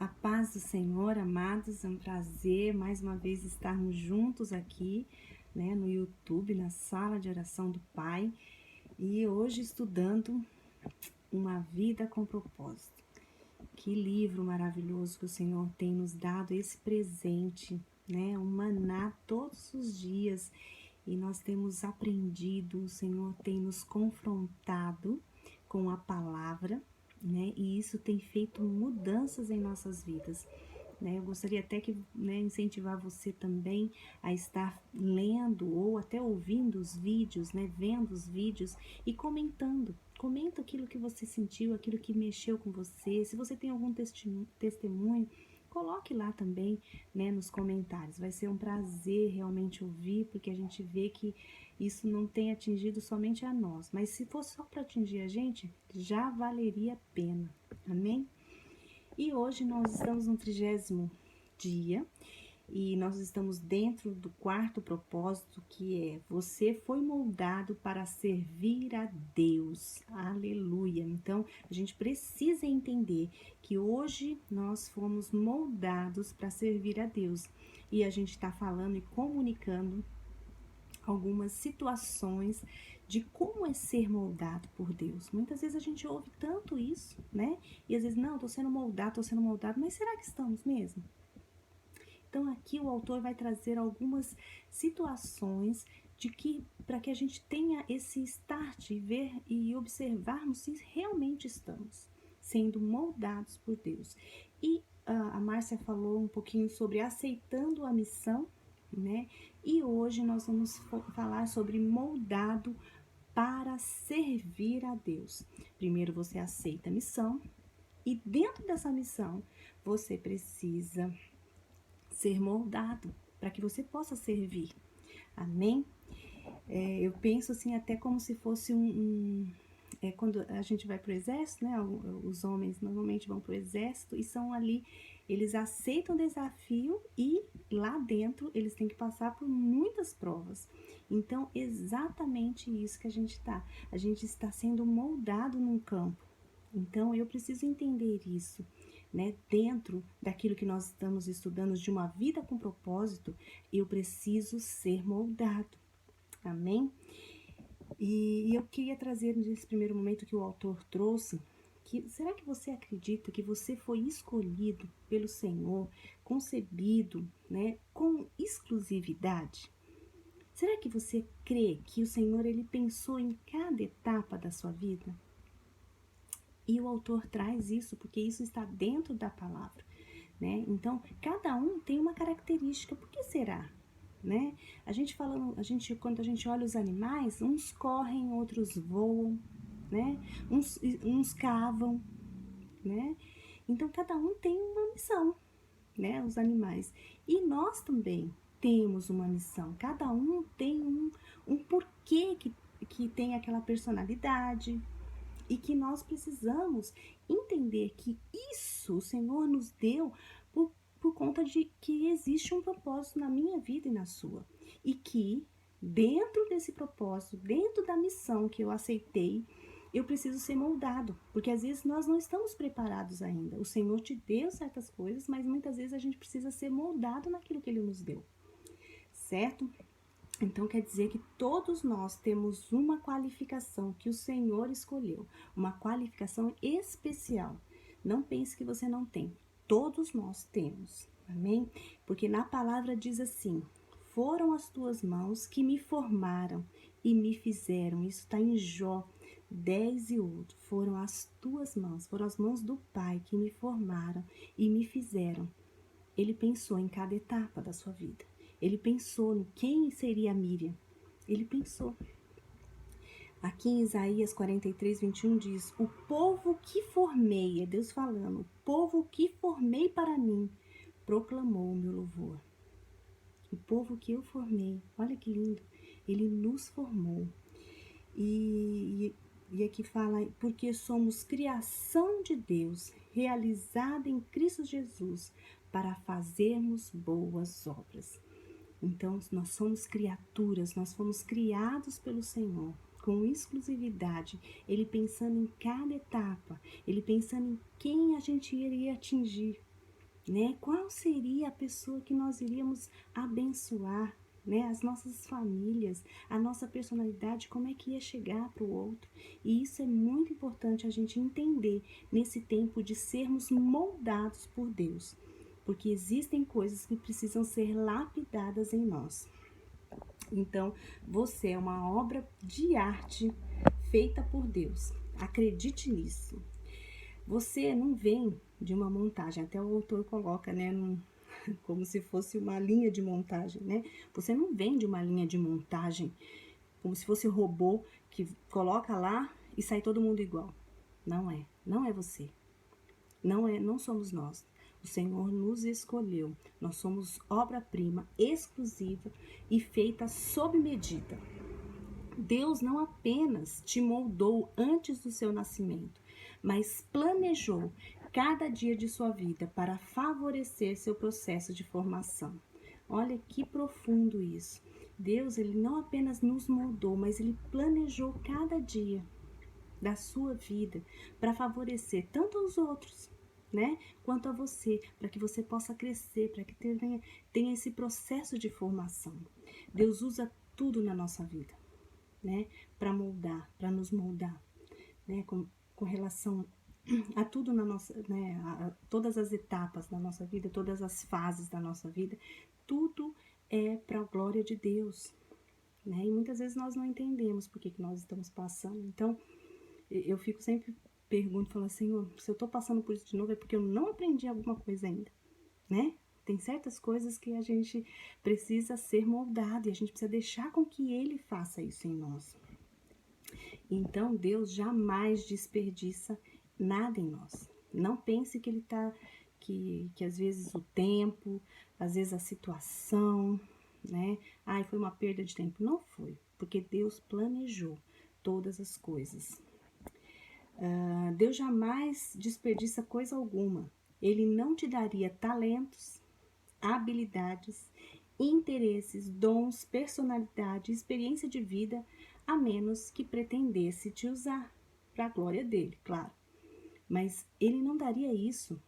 A paz do Senhor, amados, é um prazer mais uma vez estarmos juntos aqui, no YouTube, na sala de oração do Pai, e hoje estudando Uma Vida com Propósito. Que livro maravilhoso que o Senhor tem nos dado, esse presente, um maná todos os dias, e nós temos aprendido, o Senhor tem nos confrontado com a palavra, e isso tem feito mudanças em nossas vidas. Eu gostaria até que incentivar você também a estar lendo ou até ouvindo os vídeos, vendo os vídeos e comentando. Comenta aquilo que você sentiu, aquilo que mexeu com você. Se você tem algum testemunho, coloque lá também, nos comentários. Vai ser um prazer realmente ouvir, porque a gente vê que isso não tem atingido somente a nós. Mas se fosse só para atingir a gente, já valeria a pena. Amém? E hoje nós estamos no 30º dia e nós estamos dentro do quarto propósito, que é: você foi moldado para servir a Deus. Aleluia! Então, a gente precisa entender que hoje nós fomos moldados para servir a Deus. E a gente está falando e comunicando algumas situações de como é ser moldado por Deus. Muitas vezes a gente ouve tanto isso, E às vezes, não, tô sendo moldado, mas será que estamos mesmo? Então aqui o autor vai trazer algumas situações de que, para que a gente tenha esse start e ver e observarmos se realmente estamos sendo moldados por Deus. E a Márcia falou um pouquinho sobre aceitando a missão, E hoje nós vamos falar sobre moldado para servir a Deus. Primeiro você aceita a missão e dentro dessa missão você precisa ser moldado para que você possa servir. Amém? Eu penso assim até como se fosse quando a gente vai para o exército, os homens normalmente vão para o exército e são ali, eles aceitam o desafio e lá dentro eles têm que passar por muitas provas. Então, exatamente isso que a gente está sendo moldado num campo. Então, eu preciso entender isso, dentro daquilo que nós estamos estudando de uma vida com propósito, eu preciso ser moldado. Amém? E eu queria trazer nesse primeiro momento que o autor trouxe, que será que você acredita que você foi escolhido pelo Senhor, concebido, com exclusividade? Será que você crê que o Senhor, ele pensou em cada etapa da sua vida? E o autor traz isso porque isso está dentro da palavra, Então, cada um tem uma característica. Por que será? Quando a gente olha os animais, uns correm, outros voam, uns cavam, Então, cada um tem uma missão, os animais. E nós também temos uma missão. Cada um tem um porquê que tem aquela personalidade, e que nós precisamos entender que isso o Senhor nos deu por conta de que existe um propósito na minha vida e na sua. E que dentro desse propósito, dentro da missão que eu aceitei, eu preciso ser moldado. Porque às vezes nós não estamos preparados ainda. O Senhor te deu certas coisas, mas muitas vezes a gente precisa ser moldado naquilo que Ele nos deu. Certo? Então, quer dizer que todos nós temos uma qualificação que o Senhor escolheu, uma qualificação especial. Não pense que você não tem. Todos nós temos, amém? Porque na palavra diz assim: foram as tuas mãos que me formaram e me fizeram. Isso está em Jó 10:8. Foram as tuas mãos, foram as mãos do Pai que me formaram e me fizeram. Ele pensou em cada etapa da sua vida. Ele pensou em quem seria a Miriam. Ele pensou. Aqui em Isaías 43:21 diz: o povo que formei, é Deus falando, o povo que formei para mim, proclamou o meu louvor. O povo que eu formei, olha que lindo, ele nos formou. E aqui fala, porque somos criação de Deus, realizada em Cristo Jesus, para fazermos boas obras. Então, nós somos criaturas, nós fomos criados pelo Senhor, com exclusividade, Ele pensando em cada etapa, Ele pensando em quem a gente iria atingir, né? Qual seria a pessoa que nós iríamos abençoar, né? As nossas famílias, a nossa personalidade, como é que ia chegar para o outro? E isso é muito importante a gente entender nesse tempo de sermos moldados por Deus, porque existem coisas que precisam ser lapidadas em nós. Então, você é uma obra de arte feita por Deus. Acredite nisso. Você não vem de uma montagem, até o autor coloca, né, como se fosse uma linha de montagem, né? Você não vem de uma linha de montagem, como se fosse robô que coloca lá e sai todo mundo igual. Não é você. Não somos nós. O Senhor nos escolheu. Nós somos obra-prima exclusiva e feita sob medida. Deus não apenas te moldou antes do seu nascimento, mas planejou cada dia de sua vida para favorecer seu processo de formação. Olha que profundo isso. Deus, ele não apenas nos moldou, mas ele planejou cada dia da sua vida para favorecer tanto aos outros, né, quanto a você, para que você possa crescer, para que tenha esse processo de formação. Deus usa tudo na nossa vida, né, para moldar, para nos moldar, né, com relação a tudo na nossa, né, a todas as etapas da nossa vida, todas as fases da nossa vida, tudo é para a glória de Deus, né, e muitas vezes nós não entendemos por que nós estamos passando. Então, eu fico sempre pergunto, falo assim, Senhor, se eu tô passando por isso de novo é porque eu não aprendi alguma coisa ainda, né? Tem certas coisas que a gente precisa ser moldado e a gente precisa deixar com que Ele faça isso em nós. Então, Deus jamais desperdiça nada em nós. Não pense que Ele tá, que às vezes o tempo, às vezes a situação, né? Ai, foi uma perda de tempo. Não foi, porque Deus planejou todas as coisas. Deus jamais desperdiça coisa alguma. Ele não te daria talentos, habilidades, interesses, dons, personalidade, experiência de vida, a menos que pretendesse te usar para a glória dele, claro. Mas ele não daria isso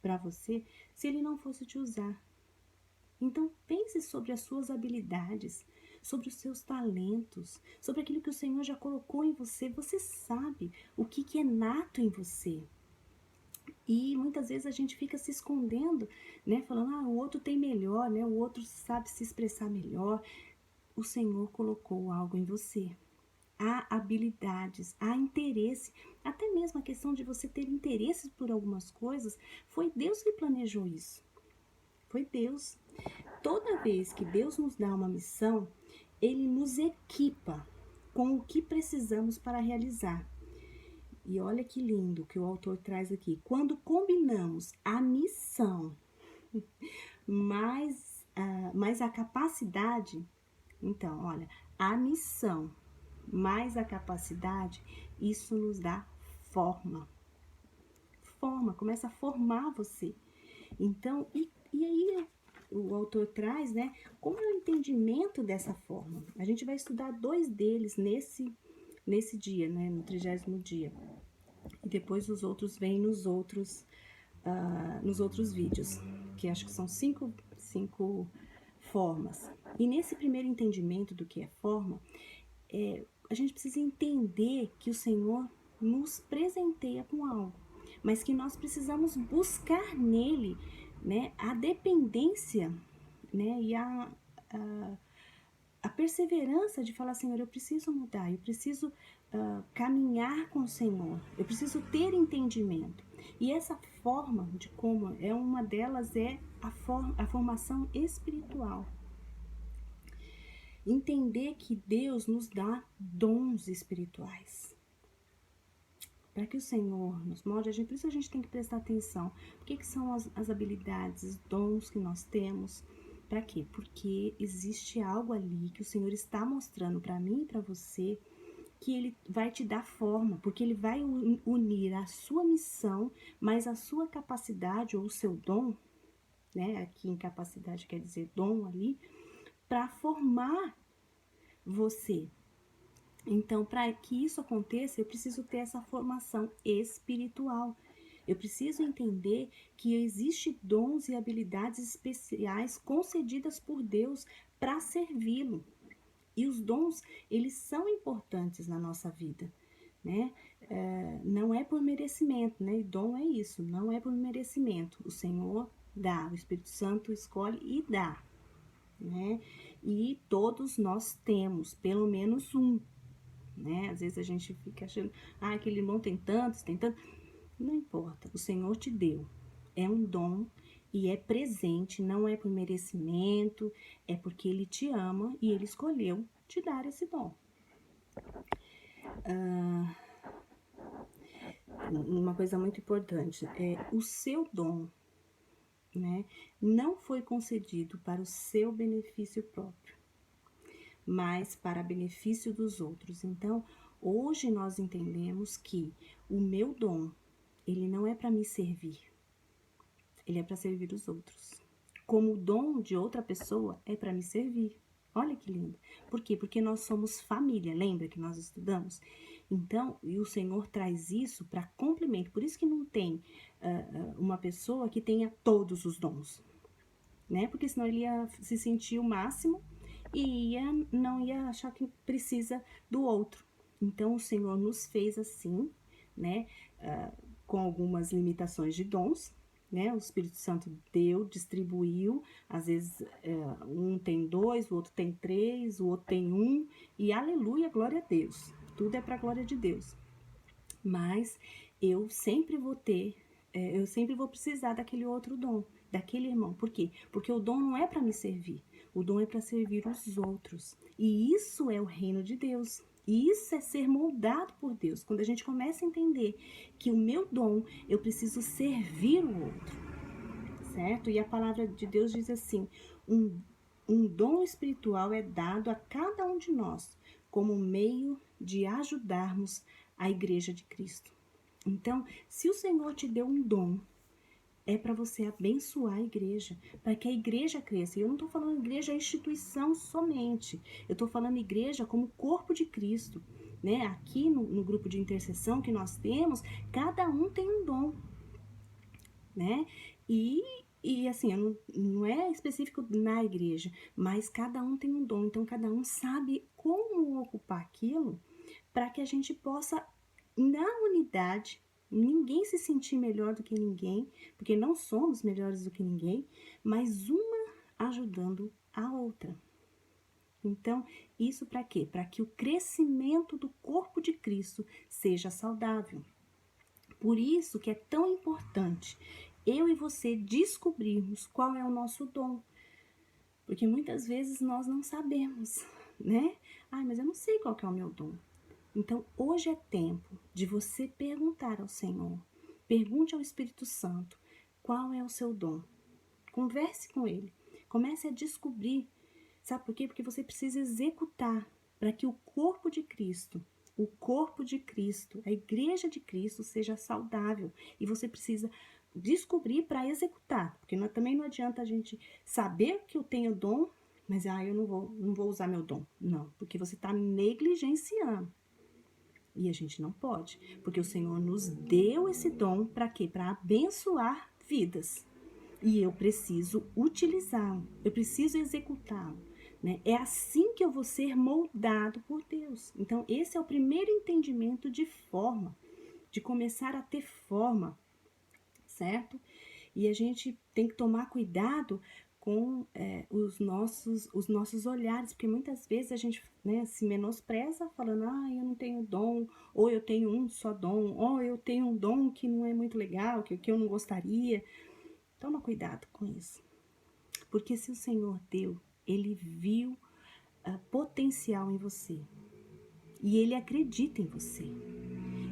para você se ele não fosse te usar. Então pense sobre as suas habilidades, sobre os seus talentos, sobre aquilo que o Senhor já colocou em você. Você sabe o que é nato em você. E muitas vezes a gente fica se escondendo, né? Falando, o outro tem melhor, né? O outro sabe se expressar melhor. O Senhor colocou algo em você. Há habilidades, há interesse. Até mesmo a questão de você ter interesse por algumas coisas, foi Deus que planejou isso. Foi Deus. Toda vez que Deus nos dá uma missão, Ele nos equipa com o que precisamos para realizar. E olha que lindo que o autor traz aqui. Quando combinamos a missão mais a capacidade, então, olha, a missão mais a capacidade, isso nos dá forma. Começa a formar você. Então, e aí o autor traz, né, como é o entendimento dessa forma. A gente vai estudar 2 deles nesse dia, né, no 30º dia. E depois os outros vêm nos outros vídeos, que acho que são cinco formas. E nesse primeiro entendimento do que é forma, a gente precisa entender que o Senhor nos presenteia com algo, mas que nós precisamos buscar nele, né, a dependência, né, e a perseverança de falar, Senhor, eu preciso mudar, eu preciso caminhar com o Senhor, eu preciso ter entendimento. E essa forma de como uma delas é a formação espiritual. Entender que Deus nos dá dons espirituais. Para que o Senhor nos molde, por isso a gente tem que prestar atenção. O que são as habilidades, os dons que nós temos? Para quê? Porque existe algo ali que o Senhor está mostrando para mim e para você, que Ele vai te dar forma, porque Ele vai unir a sua missão, mais a sua capacidade ou o seu dom, né? Aqui incapacidade quer dizer dom ali, para formar você. Então, para que isso aconteça, eu preciso ter essa formação espiritual. Eu preciso entender que existem dons e habilidades especiais concedidas por Deus para servi-lo. E os dons, eles são importantes na nossa vida, né? Não é por merecimento, né? E dom é isso, não é por merecimento. O Senhor dá, o Espírito Santo escolhe e dá, né? E todos nós temos pelo menos um, né? Às vezes a gente fica achando, aquele irmão tem tantos, tem tantos. Não importa, o Senhor te deu. É um dom e é presente, não é por merecimento, é porque Ele te ama e Ele escolheu te dar esse dom. Uma coisa muito importante, o seu dom, né, não foi concedido para o seu benefício próprio, mas para benefício dos outros. Então, hoje nós entendemos que o meu dom, ele não é para me servir, ele é para servir os outros. Como o dom de outra pessoa é para me servir. Olha que lindo. Por quê? Porque nós somos família, lembra que nós estudamos? Então, e o Senhor traz isso para complemento. Por isso que não tem uma pessoa que tenha todos os dons, né? Porque senão ele ia se sentir o máximo e não ia achar que precisa do outro. Então, o Senhor nos fez assim, né? Com algumas limitações de dons, né? O Espírito Santo deu, distribuiu, às vezes um tem 2, o outro tem 3, o outro tem 1, e aleluia, glória a Deus, tudo é para a glória de Deus. Mas eu sempre vou eu sempre vou precisar daquele outro dom, daquele irmão. Por quê? Porque o dom não é para me servir, o dom é para servir os outros. E isso é o reino de Deus. E isso é ser moldado por Deus. Quando a gente começa a entender que o meu dom, eu preciso servir o outro, certo? E a palavra de Deus diz assim, um dom espiritual é dado a cada um de nós como meio de ajudarmos a igreja de Cristo. Então, se o Senhor te deu um dom, é para você abençoar a igreja, para que a igreja cresça. E eu não estou falando igreja instituição somente, eu estou falando igreja como corpo de Cristo, né? Aqui no grupo de intercessão que nós temos, cada um tem um dom, né? E assim, não é específico na igreja, mas cada um tem um dom, então cada um sabe como ocupar aquilo para que a gente possa, na unidade, ninguém se sentir melhor do que ninguém, porque não somos melhores do que ninguém, mas uma ajudando a outra. Então, isso para quê? Para que o crescimento do corpo de Cristo seja saudável. Por isso que é tão importante eu e você descobrirmos qual é o nosso dom. Porque muitas vezes nós não sabemos, né? Mas eu não sei qual que é o meu dom. Então, hoje é tempo de você perguntar ao Senhor. Pergunte ao Espírito Santo qual é o seu dom. Converse com Ele. Comece a descobrir. Sabe por quê? Porque você precisa executar para que o corpo de Cristo, a igreja de Cristo seja saudável. E você precisa descobrir para executar. Porque também não adianta a gente saber que eu tenho dom, mas eu não vou usar meu dom. Não, porque você está negligenciando. E a gente não pode, porque o Senhor nos deu esse dom para quê? Para abençoar vidas. E eu preciso utilizá-lo, eu preciso executá-lo, né? É assim que eu vou ser moldado por Deus. Então, esse é o primeiro entendimento de forma, de começar a ter forma, certo? E a gente tem que tomar cuidado com os nossos olhares, porque muitas vezes a gente, né, se menospreza falando, eu não tenho dom, ou eu tenho um só dom, ou eu tenho um dom que não é muito legal, que eu não gostaria. Toma cuidado com isso, porque se o Senhor deu, Ele viu potencial em você, e Ele acredita em você.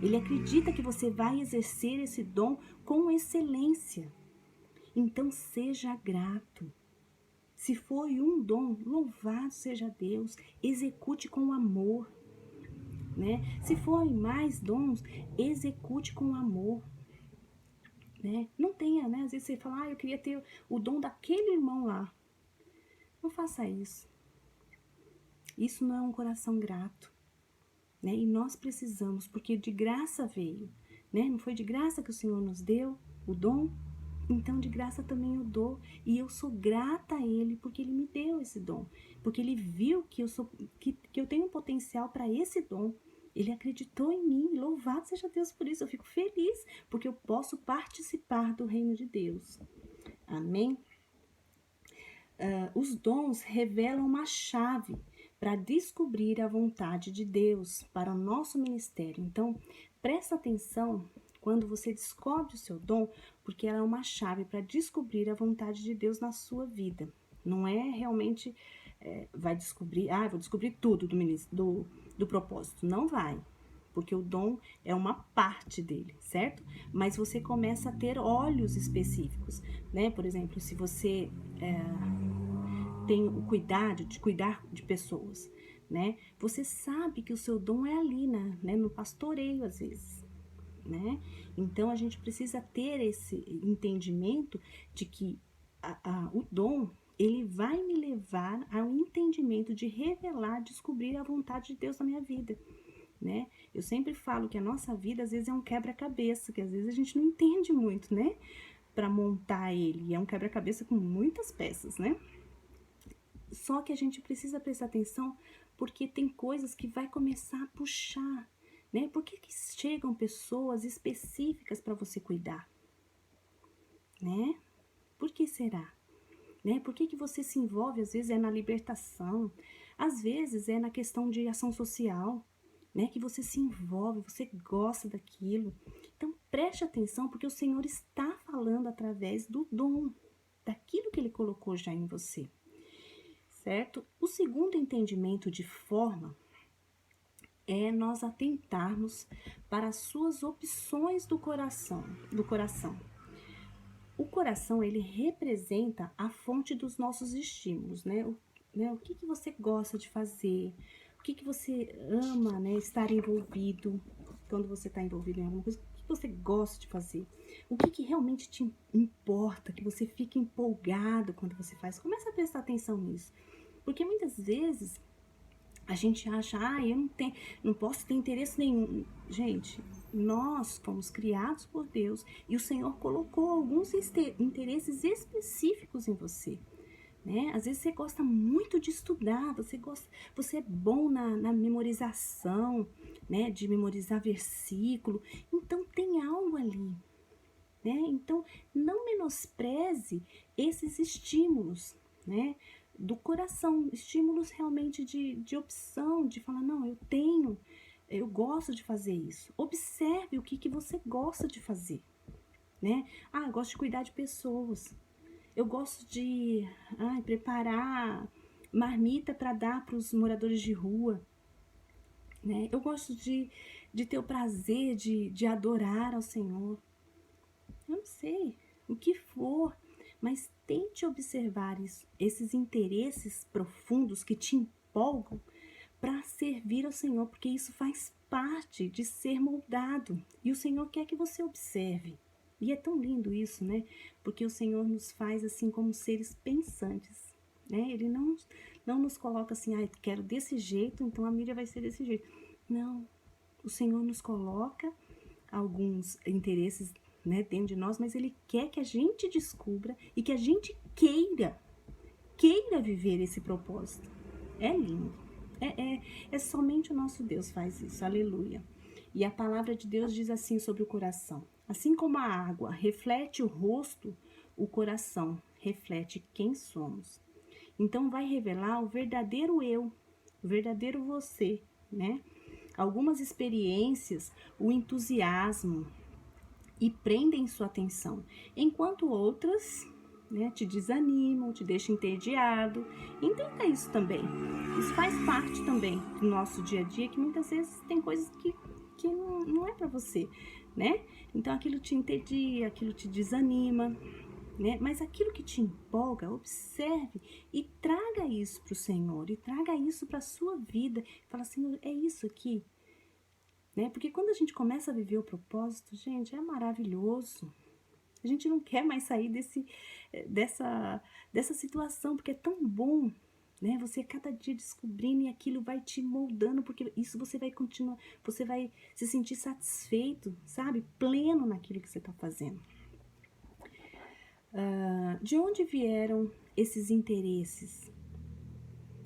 Ele acredita que você vai exercer esse dom com excelência. Então, seja grato. Se foi um dom, louvado seja Deus. Execute com amor, né? Se forem mais dons, execute com amor, né? Não tenha, né? Às vezes você fala, eu queria ter o dom daquele irmão lá. Não faça isso. Isso não é um coração grato, né? E nós precisamos, porque de graça veio, né? Não foi de graça que o Senhor nos deu o dom? Então, de graça também eu dou. E eu sou grata a Ele porque Ele me deu esse dom. Porque Ele viu que eu tenho um potencial para esse dom. Ele acreditou em mim. Louvado seja Deus por isso. Eu fico feliz porque eu posso participar do reino de Deus. Amém? Os dons revelam uma chave para descobrir a vontade de Deus para o nosso ministério. Então, presta atenção quando você descobre o seu dom, porque ela é uma chave para descobrir a vontade de Deus na sua vida. Não é realmente vai descobrir, vou descobrir tudo do propósito. Não vai, porque o dom é uma parte dele, certo? Mas você começa a ter olhos específicos, né? Por exemplo, se você tem o cuidado de cuidar de pessoas, né? Você sabe que o seu dom é ali, né? No pastoreio, às vezes, né? Então, a gente precisa ter esse entendimento de que o dom, ele vai me levar ao entendimento de revelar, descobrir a vontade de Deus na minha vida, né? Eu sempre falo que a nossa vida, às vezes, é um quebra-cabeça, que às vezes a gente não entende muito, né? Para montar ele. É um quebra-cabeça com muitas peças, né? Só que a gente precisa prestar atenção porque tem coisas que vai começar a puxar, né? Por que chegam pessoas específicas para você cuidar, né? Por que será? Né? Por que você se envolve? Às vezes é na libertação, às vezes é na questão de ação social, né? Que você se envolve, você gosta daquilo. Então preste atenção porque o Senhor está falando através do dom, daquilo que Ele colocou já em você. Certo? O segundo entendimento de forma é nós atentarmos para as suas opções do coração. O coração, ele representa a fonte dos nossos estímulos, né? O que você gosta de fazer, o que você ama, né, estar envolvido, quando você está envolvido em alguma coisa, o que você gosta de fazer, o que realmente te importa, que você fica empolgado quando você faz. Começa a prestar atenção nisso. Porque muitas vezes a gente acha, eu não posso ter interesse nenhum. Gente, nós fomos criados por Deus e o Senhor colocou alguns interesses específicos em você. Né? Às vezes você gosta muito de estudar, você é bom na memorização, né? De memorizar versículo. Então tem algo ali. Né? Então, não menospreze esses estímulos, né? Do coração, estímulos realmente de opção, de falar, não, eu gosto de fazer isso. Observe o que você gosta de fazer, né? Eu gosto de cuidar de pessoas. Eu gosto de preparar marmita para dar para os moradores de rua, né? Eu gosto de ter o prazer de adorar ao Senhor. Eu não sei, o que for, mas tente observar esses interesses profundos que te empolgam para servir ao Senhor, porque isso faz parte de ser moldado. E o Senhor quer que você observe. E é tão lindo isso, né? Porque o Senhor nos faz assim como seres pensantes, né? Ele não nos coloca assim, quero desse jeito, então a mídia vai ser desse jeito. Não, o Senhor nos coloca alguns interesses, né, dentro de nós, mas Ele quer que a gente descubra e que a gente queira viver esse propósito. É lindo. É somente o nosso Deus faz isso. Aleluia. E a palavra de Deus diz assim sobre o coração. Assim como a água reflete o rosto, o coração reflete quem somos. Então vai revelar o verdadeiro eu, o verdadeiro você, né? Algumas experiências, o entusiasmo, e prendem sua atenção, enquanto outras, né, te desanimam, te deixam entediado. Entenda isso também. Isso faz parte também do nosso dia a dia, que muitas vezes tem coisas que não é para você, né? Então aquilo te entedia, aquilo te desanima, né? Mas aquilo que te empolga, observe e traga isso para o Senhor, e traga isso para a sua vida. Fala, Senhor, é isso aqui. Né? Porque quando a gente começa a viver o propósito, gente, é maravilhoso. A gente não quer mais sair dessa situação, porque é tão bom, né? Você cada dia descobrindo e aquilo vai te moldando, porque isso você vai continuar, você vai se sentir satisfeito, sabe? Pleno naquilo que você está fazendo. De onde vieram esses interesses?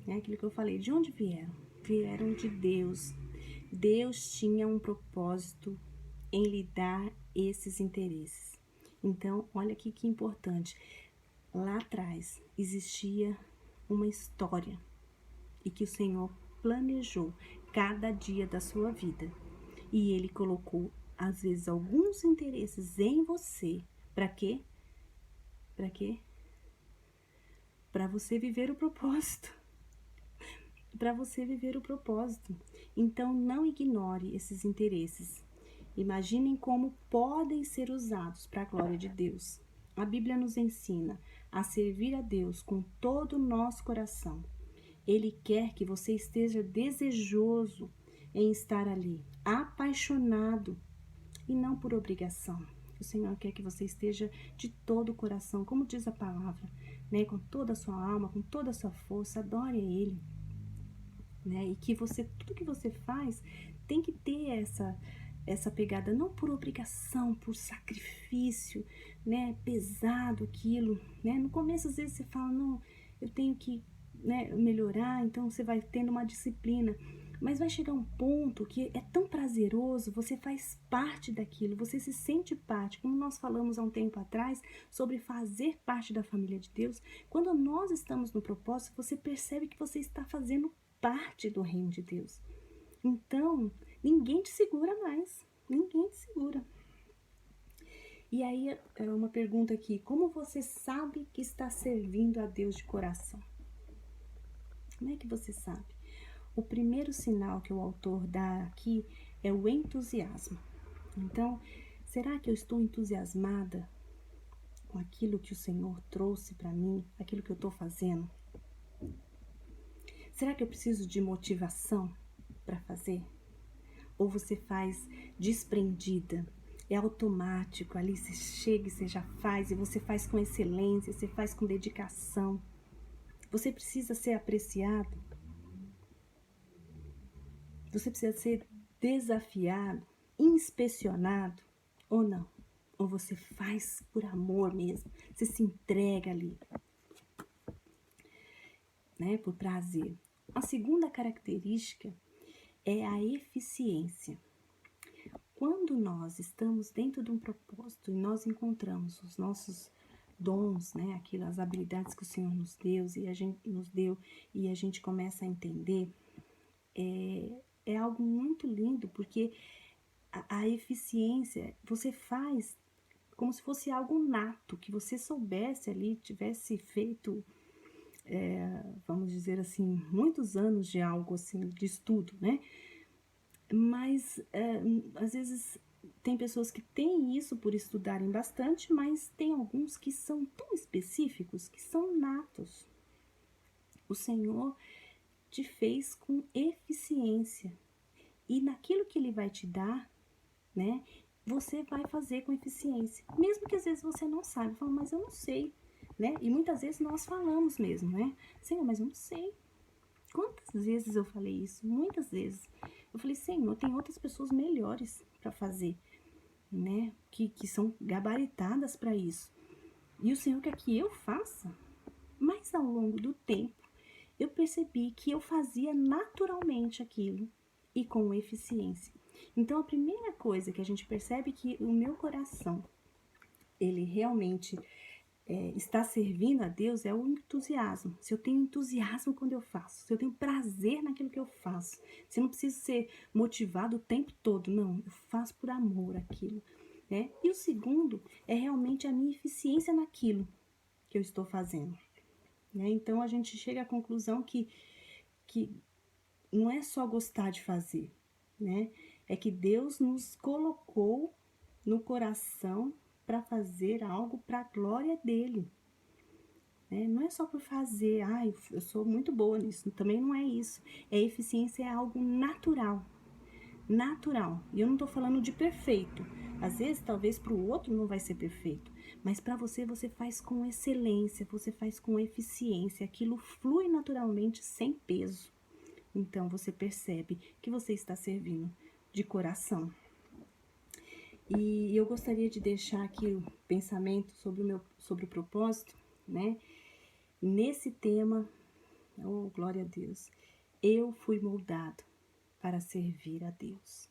É aquilo que eu falei, de onde vieram? Vieram de Deus. Deus tinha um propósito em lhe dar esses interesses. Então, olha aqui que importante. Lá atrás existia uma história e que o Senhor planejou cada dia da sua vida. E Ele colocou, às vezes, alguns interesses em você. Para quê? Para quê? Para você viver o propósito. Para você viver o propósito. Então, não ignore esses interesses. Imaginem como podem ser usados para a glória de Deus. A Bíblia nos ensina a servir a Deus com todo o nosso coração. Ele quer que você esteja desejoso em estar ali, apaixonado e não por obrigação. O Senhor quer que você esteja de todo o coração, como diz a palavra, né? Com toda a sua alma, com toda a sua força, adore a Ele. Né? E que você, tudo que você faz tem que ter essa pegada, não por obrigação, por sacrifício, né? Pesado aquilo, né? No começo às vezes você fala, não, eu tenho que, né, melhorar, então você vai tendo uma disciplina, mas vai chegar um ponto que é tão prazeroso, você faz parte daquilo, você se sente parte, como nós falamos há um tempo atrás, sobre fazer parte da família de Deus. Quando nós estamos no propósito, você percebe que você está fazendo parte do reino de Deus. Então, ninguém te segura mais. Ninguém te segura. E aí, é uma pergunta aqui. Como você sabe que está servindo a Deus de coração? Como é que você sabe? O primeiro sinal que o autor dá aqui é o entusiasmo. Então, será que eu estou entusiasmada com aquilo que o Senhor trouxe para mim? Aquilo que eu estou fazendo? Será que eu preciso de motivação para fazer? Ou você faz desprendida? É automático, ali você chega e você já faz, e você faz com excelência, você faz com dedicação. Você precisa ser apreciado? Você precisa ser desafiado, inspecionado ou não? Ou você faz por amor mesmo, você se entrega ali, né, por prazer. A segunda característica é a eficiência. Quando nós estamos dentro de um propósito e nós encontramos os nossos dons, né, aquelas habilidades que o Senhor nos deu e a gente começa a entender, é algo muito lindo, porque a eficiência você faz como se fosse algo nato, que você soubesse ali, tivesse feito, vamos dizer assim, muitos anos de algo assim, de estudo, né? Mas às vezes tem pessoas que têm isso por estudarem bastante, mas tem alguns que são tão específicos, que são natos. O Senhor te fez com eficiência. E naquilo que Ele vai te dar, né, você vai fazer com eficiência. Mesmo que às vezes você não saiba, fala, mas eu não sei, né? E muitas vezes nós falamos mesmo, né? Senhor, mas eu não sei. Quantas vezes eu falei isso? Muitas vezes. Eu falei, Senhor, tem outras pessoas melhores para fazer, né? Que são gabaritadas para isso. E o Senhor quer que eu faça. Mas ao longo do tempo, eu percebi que eu fazia naturalmente aquilo e com eficiência. Então, a primeira coisa que a gente percebe que o meu coração, ele realmente está servindo a Deus é o entusiasmo. Se eu tenho entusiasmo quando eu faço, se eu tenho prazer naquilo que eu faço, se eu não preciso ser motivado o tempo todo, não, eu faço por amor aquilo, né? E o segundo é realmente a minha eficiência naquilo que eu estou fazendo, né? Então a gente chega à conclusão que não é só gostar de fazer, né? É que Deus nos colocou no coração para fazer algo para a glória dele. Né? Não é só por fazer, eu sou muito boa nisso, também não é isso. Eficiência é algo natural, natural. E eu não estou falando de perfeito. Às vezes, talvez para o outro não vai ser perfeito, Mas para você, você faz com excelência, você faz com eficiência, aquilo flui naturalmente sem peso. Então você percebe que você está servindo de coração. E eu gostaria de deixar aqui o pensamento sobre o propósito, né? Nesse tema, oh glória a Deus, eu fui moldado para servir a Deus.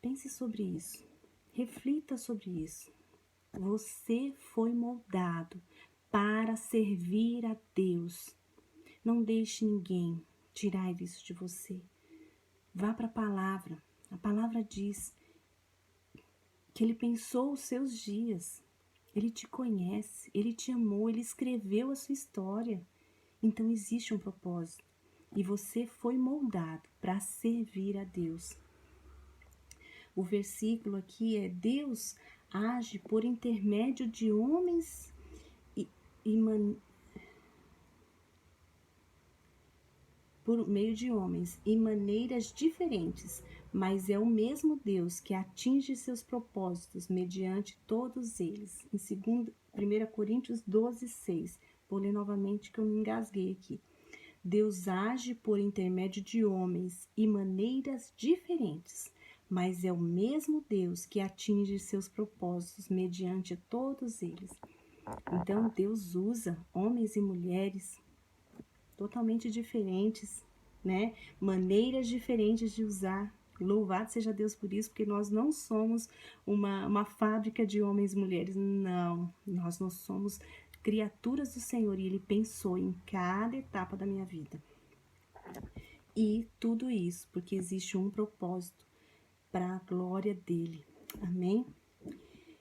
Pense sobre isso, reflita sobre isso. Você foi moldado para servir a Deus. Não deixe ninguém tirar isso de você. Vá para a palavra. A palavra diz que Ele pensou os seus dias. Ele te conhece, Ele te amou, Ele escreveu a sua história. Então existe um propósito. E você foi moldado para servir a Deus. O versículo aqui é: Deus age por intermédio de homens por meio de homens em maneiras diferentes, mas é o mesmo Deus que atinge seus propósitos mediante todos eles. Em 1 Coríntios 12:6. Vou ler novamente que eu me engasguei aqui. Deus age por intermédio de homens e maneiras diferentes, mas é o mesmo Deus que atinge seus propósitos mediante todos eles. Então, Deus usa homens e mulheres totalmente diferentes, né? Maneiras diferentes de usar. Louvado seja Deus por isso, porque nós não somos uma fábrica de homens e mulheres, não. Nós não somos criaturas do Senhor e Ele pensou em cada etapa da minha vida. E tudo isso porque existe um propósito para a glória dele. Amém?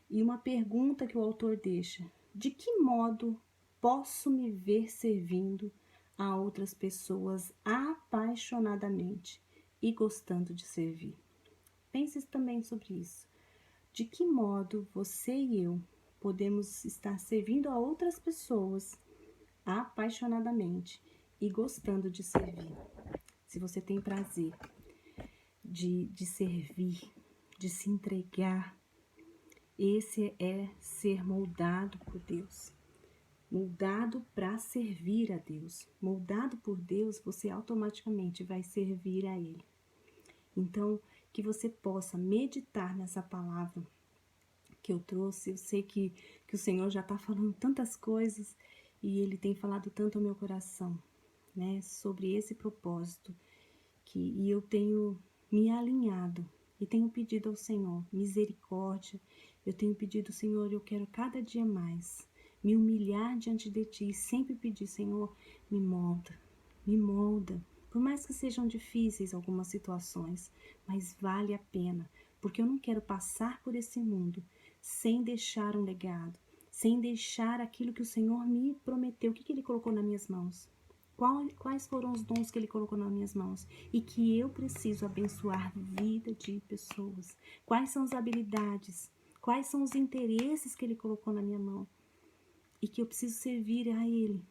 E uma pergunta que o autor deixa: de que modo posso me ver servindo a outras pessoas apaixonadamente e gostando de servir? Pense também sobre isso. De que modo você e eu podemos estar servindo a outras pessoas apaixonadamente e gostando de servir? Se você tem prazer de servir, de se entregar, esse é ser moldado por Deus. Moldado para servir a Deus. Moldado por Deus, você automaticamente vai servir a Ele. Então, que você possa meditar nessa palavra que eu trouxe. Eu sei que o Senhor já está falando tantas coisas e Ele tem falado tanto ao meu coração, né, sobre esse propósito. E eu tenho me alinhado e tenho pedido ao Senhor misericórdia. Eu tenho pedido, Senhor, eu quero cada dia mais me humilhar diante de Ti e sempre pedir, Senhor, me molda, me molda. Por mais que sejam difíceis algumas situações, mas vale a pena, porque eu não quero passar por esse mundo sem deixar um legado, sem deixar aquilo que o Senhor me prometeu. O que Ele colocou nas minhas mãos? Quais foram os dons que Ele colocou nas minhas mãos e que eu preciso abençoar a vida de pessoas? Quais são as habilidades? Quais são os interesses que Ele colocou na minha mão? E que eu preciso servir a Ele.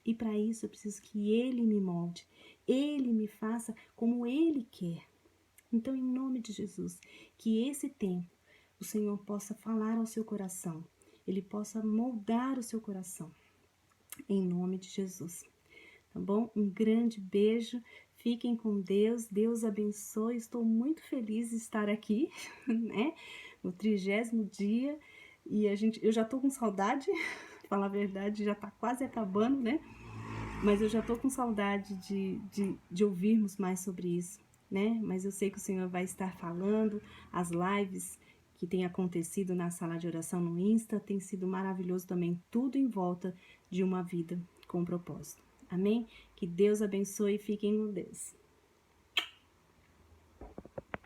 E para isso eu preciso que Ele me molde, Ele me faça como Ele quer. Então, em nome de Jesus, que esse tempo o Senhor possa falar ao seu coração, Ele possa moldar o seu coração. Em nome de Jesus. Tá bom? Um grande beijo, fiquem com Deus, Deus abençoe, estou muito feliz de estar aqui, né, no 30º dia, e eu já tô com saudade, falar a verdade, já tá quase acabando, né, mas eu já tô com saudade de ouvirmos mais sobre isso, né, mas eu sei que o Senhor vai estar falando, as lives que tem acontecido na sala de oração no Insta, tem sido maravilhoso também, tudo em volta de uma vida com propósito. Amém? Que Deus abençoe e fiquem com Deus.